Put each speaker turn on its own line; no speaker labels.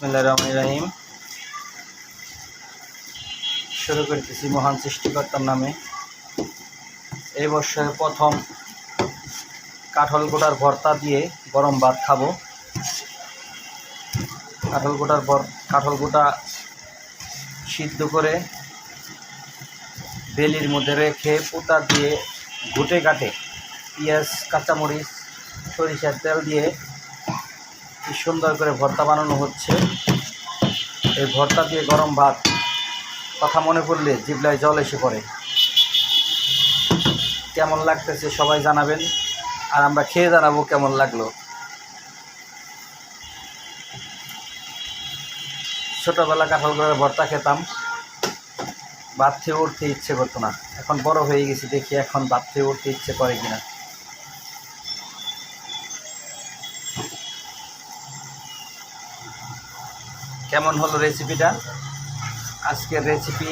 বিসমিল্লাহির রহমানির রহিম। শুরু করতেছি মহান সৃষ্টিকর্তার নামে। এই বছরের প্রথম কাঁঠাল গোটার ভর্তা দিয়ে গরম ভাত খাবো। কাঁঠাল গোটা সিদ্ধ করে বেলির মধ্যে রেখে পোতা দিয়ে ঘুটে কাটে পেঁয়াজ, কাঁচামরিচ, সরিষার তেল দিয়ে কি সুন্দর করে ভর্তা বানানো হচ্ছে। এই ভর্তা দিয়ে গরম ভাত কথা মনে পড়লে জিহ্বায় জল এসে পড়ে। কেমন লাগতেছে সবাই জানাবেন, আর আমরা খেয়ে জানাবো কেমন লাগলো। ছোটোবেলা কাঁঠাল গোটার ভর্তা খেতাম, ভাত খেয়ে উঠতে ইচ্ছে করতো না। এখন বড় হয়ে গেছি, দেখি এখন ভাত খেয়ে উঠতে ইচ্ছে করে কিনা। কেমন হলো রেসিপিটা? আজকের রেসিপি